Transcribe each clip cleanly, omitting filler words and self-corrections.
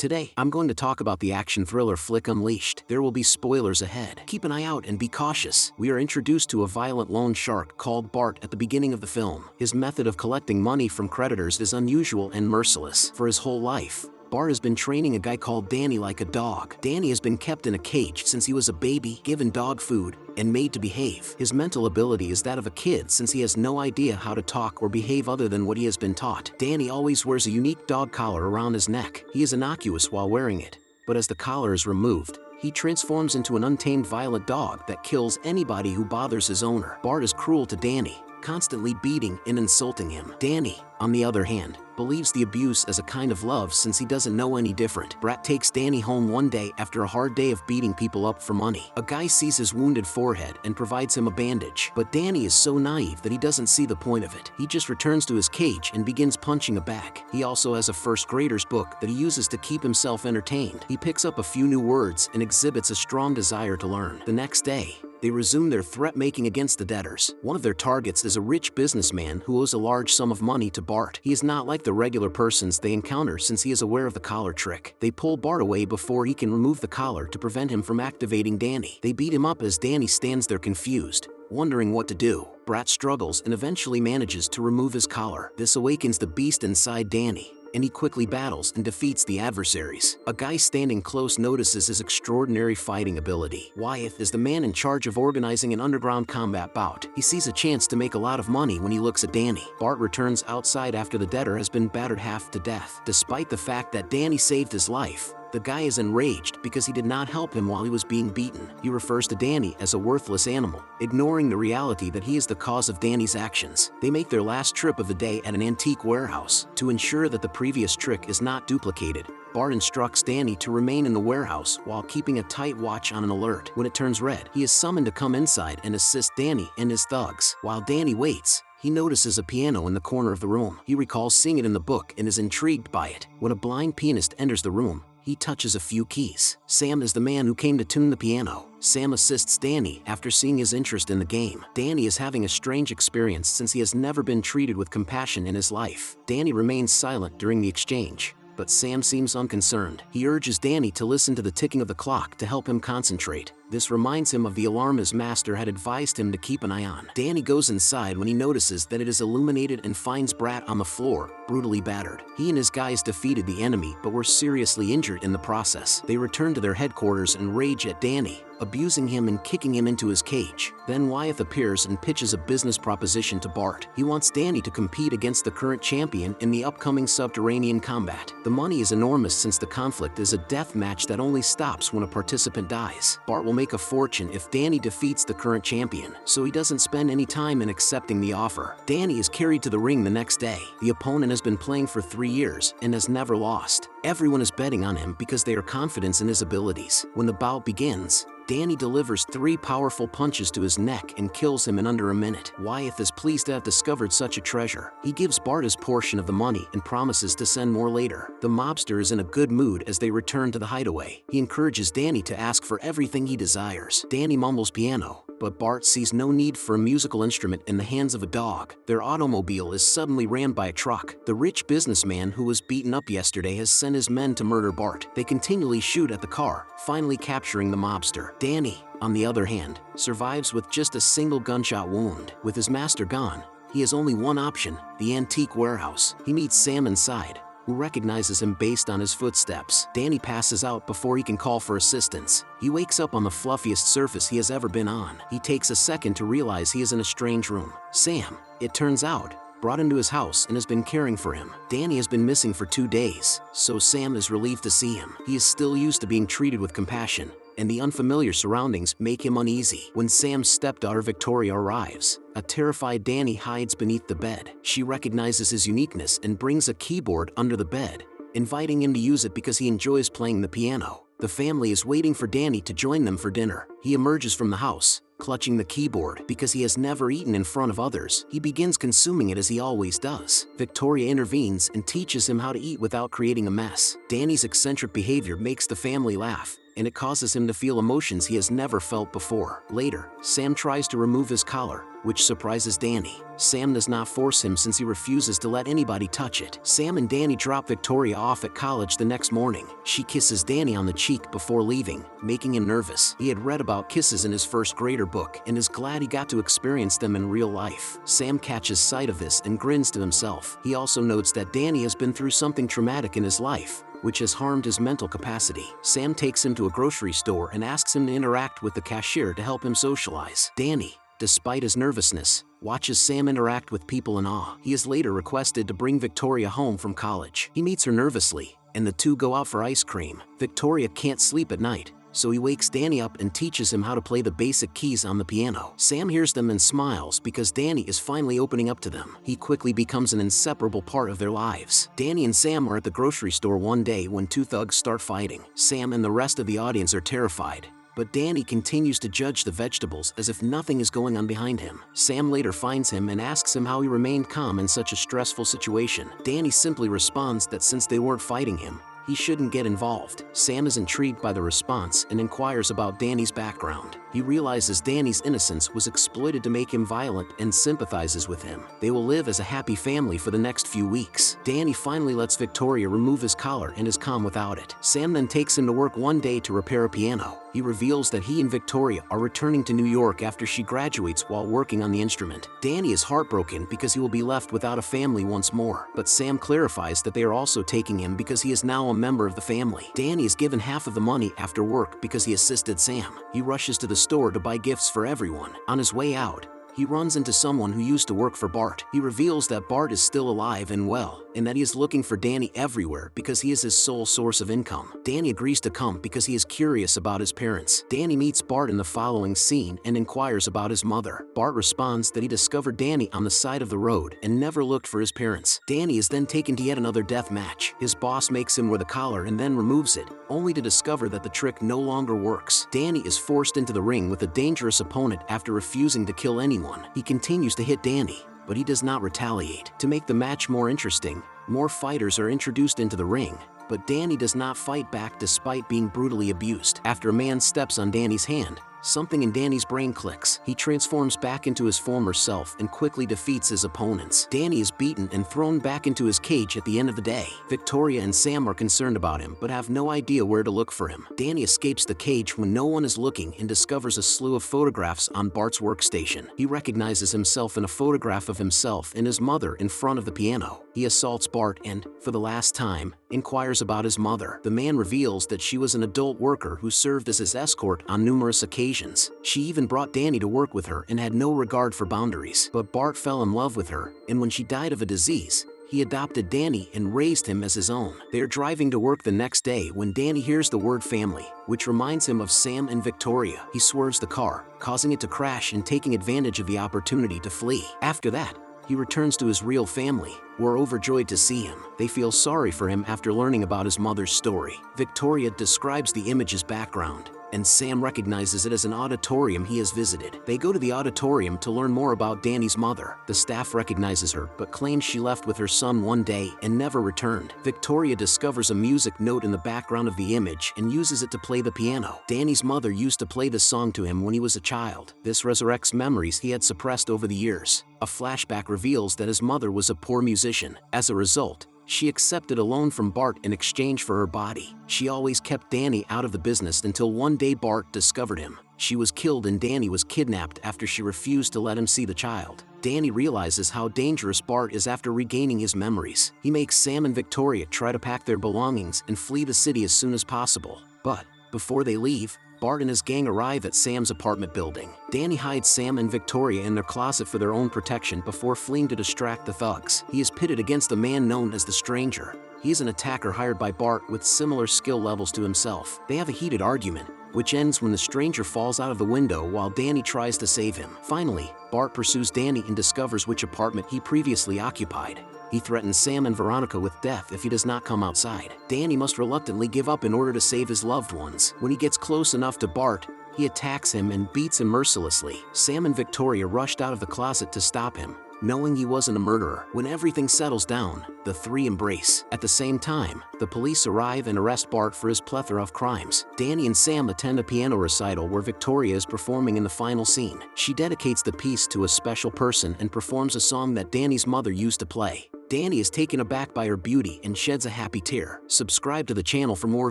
Today, I'm going to talk about the action thriller flick Unleashed. There will be spoilers ahead. Keep an eye out and be cautious. We are introduced to a violent loan shark called Bart at the beginning of the film. His method of collecting money from creditors is unusual and merciless. For his whole life, Bart has been training a guy called Danny like a dog. Danny has been kept in a cage since he was a baby, given dog food, and made to behave. His mental ability is that of a kid since he has no idea how to talk or behave other than what he has been taught. Danny always wears a unique dog collar around his neck. He is innocuous while wearing it, but as the collar is removed, he transforms into an untamed violent dog that kills anybody who bothers his owner. Bart is cruel to Danny, constantly beating and insulting him. Danny, on the other hand, believes the abuse as a kind of love since he doesn't know any different. Bart takes Danny home one day after a hard day of beating people up for money. A guy sees his wounded forehead and provides him a bandage, but Danny is so naive that he doesn't see the point of it. He just returns to his cage and begins punching a bag. He also has a first grader's book that he uses to keep himself entertained. He picks up a few new words and exhibits a strong desire to learn. The next day, they resume their threat-making against the debtors. One of their targets is a rich businessman who owes a large sum of money to Bart. He is not like the regular persons they encounter since he is aware of the collar trick. They pull Bart away before he can remove the collar to prevent him from activating Danny. They beat him up as Danny stands there confused, wondering what to do. Bart struggles and eventually manages to remove his collar. This awakens the beast inside Danny, and he quickly battles and defeats the adversaries. A guy standing close notices his extraordinary fighting ability. Wyeth is the man in charge of organizing an underground combat bout. He sees a chance to make a lot of money when he looks at Danny. Bart returns outside after the debtor has been battered half to death. Despite the fact that Danny saved his life, the guy is enraged because he did not help him while he was being beaten. He refers to Danny as a worthless animal, ignoring the reality that he is the cause of Danny's actions. They make their last trip of the day at an antique warehouse. To ensure that the previous trick is not duplicated, Bart instructs Danny to remain in the warehouse while keeping a tight watch on an alert. When it turns red, he is summoned to come inside and assist Danny and his thugs. While Danny waits, he notices a piano in the corner of the room. He recalls seeing it in the book and is intrigued by it. When a blind pianist enters the room, he touches a few keys. Sam is the man who came to tune the piano. Sam assists Danny after seeing his interest in the game. Danny is having a strange experience since he has never been treated with compassion in his life. Danny remains silent during the exchange, but Sam seems unconcerned. He urges Danny to listen to the ticking of the clock to help him concentrate. This reminds him of the alarm his master had advised him to keep an eye on. Danny goes inside when he notices that it is illuminated and finds Bart on the floor, brutally battered. He and his guys defeated the enemy but were seriously injured in the process. They return to their headquarters and rage at Danny, abusing him and kicking him into his cage. Then Wyeth appears and pitches a business proposition to Bart. He wants Danny to compete against the current champion in the upcoming subterranean combat. The money is enormous since the conflict is a death match that only stops when a participant dies. Bart will make a fortune if Danny defeats the current champion, so he doesn't spend any time in accepting the offer. Danny is carried to the ring the next day. The opponent has been playing for 3 years and has never lost. Everyone is betting on him because they are confident in his abilities. When the bout begins, Danny delivers 3 powerful punches to his neck and kills him in under a minute. Wyeth is pleased to have discovered such a treasure. He gives Bart his portion of the money and promises to send more later. The mobster is in a good mood as they return to the hideaway. He encourages Danny to ask for everything he desires. Danny mumbles piano, but Bart sees no need for a musical instrument in the hands of a dog. Their automobile is suddenly rammed by a truck. The rich businessman who was beaten up yesterday has sent his men to murder Bart. They continually shoot at the car, finally capturing the mobster. Danny, on the other hand, survives with just a single gunshot wound. With his master gone, he has only one option: the antique warehouse. He meets Sam inside, who recognizes him based on his footsteps. Danny passes out before he can call for assistance. He wakes up on the fluffiest surface he has ever been on. He takes a second to realize he is in a strange room. Sam, it turns out, brought him to his house and has been caring for him. Danny has been missing for 2 days, so Sam is relieved to see him. He is still used to being treated with compassion, and the unfamiliar surroundings make him uneasy. When Sam's stepdaughter Victoria arrives, a terrified Danny hides beneath the bed. She recognizes his uniqueness and brings a keyboard under the bed, inviting him to use it because he enjoys playing the piano. The family is waiting for Danny to join them for dinner. He emerges from the house, clutching the keyboard. Because he has never eaten in front of others, he begins consuming it as he always does. Victoria intervenes and teaches him how to eat without creating a mess. Danny's eccentric behavior makes the family laugh, and it causes him to feel emotions he has never felt before. Later, Sam tries to remove his collar, which surprises Danny. Sam does not force him since he refuses to let anybody touch it. Sam and Danny drop Victoria off at college the next morning. She kisses Danny on the cheek before leaving, making him nervous. He had read about kisses in his first grader book and is glad he got to experience them in real life. Sam catches sight of this and grins to himself. He also notes that Danny has been through something traumatic in his life, which has harmed his mental capacity. Sam takes him to a grocery store and asks him to interact with the cashier to help him socialize. Danny, despite his nervousness, watches Sam interact with people in awe. He is later requested to bring Victoria home from college. He meets her nervously, and the two go out for ice cream. Victoria can't sleep at night, so he wakes Danny up and teaches him how to play the basic keys on the piano. Sam hears them and smiles because Danny is finally opening up to them. He quickly becomes an inseparable part of their lives. Danny and Sam are at the grocery store one day when two thugs start fighting. Sam and the rest of the audience are terrified, but Danny continues to judge the vegetables as if nothing is going on behind him. Sam later finds him and asks him how he remained calm in such a stressful situation. Danny simply responds that since they weren't fighting him, he shouldn't get involved. Sam is intrigued by the response and inquires about Danny's background. He realizes Danny's innocence was exploited to make him violent and sympathizes with him. They will live as a happy family for the next few weeks. Danny finally lets Victoria remove his collar and is calm without it. Sam then takes him to work one day to repair a piano. He reveals that he and Victoria are returning to New York after she graduates while working on the instrument. Danny is heartbroken because he will be left without a family once more, but Sam clarifies that they are also taking him because he is now a member of the family. Danny is given half of the money after work because he assisted Sam. He rushes to the store to buy gifts for everyone. On his way out, he runs into someone who used to work for Bart. He reveals that Bart is still alive and well, and that he is looking for Danny everywhere because he is his sole source of income. Danny agrees to come because he is curious about his parents. Danny meets Bart in the following scene and inquires about his mother. Bart responds that he discovered Danny on the side of the road and never looked for his parents. Danny is then taken to yet another death match. His boss makes him wear the collar and then removes it, only to discover that the trick no longer works. Danny is forced into the ring with a dangerous opponent after refusing to kill anyone. He continues to hit Danny, but he does not retaliate. To make the match more interesting, more fighters are introduced into the ring, but Danny does not fight back despite being brutally abused. After a man steps on Danny's hand, something in Danny's brain clicks. He transforms back into his former self and quickly defeats his opponents. Danny is beaten and thrown back into his cage at the end of the day. Victoria and Sam are concerned about him but have no idea where to look for him. Danny escapes the cage when no one is looking and discovers a slew of photographs on Bart's workstation. He recognizes himself in a photograph of himself and his mother in front of the piano. He assaults Bart and, for the last time, inquires about his mother. The man reveals that she was an adult worker who served as his escort on numerous occasions. She even brought Danny to work with her and had no regard for boundaries. But Bart fell in love with her, and when she died of a disease, he adopted Danny and raised him as his own. They are driving to work the next day when Danny hears the word family, which reminds him of Sam and Victoria. He swerves the car, causing it to crash and taking advantage of the opportunity to flee. After that, he returns to his real family, who are overjoyed to see him. They feel sorry for him after learning about his mother's story. Victoria describes the image's background, and Sam recognizes it as an auditorium he has visited. They go to the auditorium to learn more about Danny's mother. The staff recognizes her but claims she left with her son one day and never returned. Victoria discovers a music note in the background of the image and uses it to play the piano. Danny's mother used to play this song to him when he was a child. This resurrects memories he had suppressed over the years. A flashback reveals that his mother was a poor musician. As a result, she accepted a loan from Bart in exchange for her body. She always kept Danny out of the business until one day Bart discovered him. She was killed and Danny was kidnapped after she refused to let him see the child. Danny realizes how dangerous Bart is after regaining his memories. He makes Sam and Victoria try to pack their belongings and flee the city as soon as possible. But before they leave, Bart and his gang arrive at Sam's apartment building. Danny hides Sam and Victoria in their closet for their own protection before fleeing to distract the thugs. He is pitted against a man known as the Stranger. He is an attacker hired by Bart with similar skill levels to himself. They have a heated argument, which ends when the Stranger falls out of the window while Danny tries to save him. Finally, Bart pursues Danny and discovers which apartment he previously occupied. He threatens Sam and Veronica with death if he does not come outside. Danny must reluctantly give up in order to save his loved ones. When he gets close enough to Bart, he attacks him and beats him mercilessly. Sam and Victoria rushed out of the closet to stop him, knowing he wasn't a murderer. When everything settles down, the three embrace. At the same time, the police arrive and arrest Bart for his plethora of crimes. Danny and Sam attend a piano recital where Victoria is performing in the final scene. She dedicates the piece to a special person and performs a song that Danny's mother used to play. Danny is taken aback by her beauty and sheds a happy tear. Subscribe to the channel for more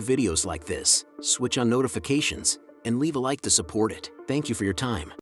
videos like this, switch on notifications, and leave a like to support it. Thank you for your time.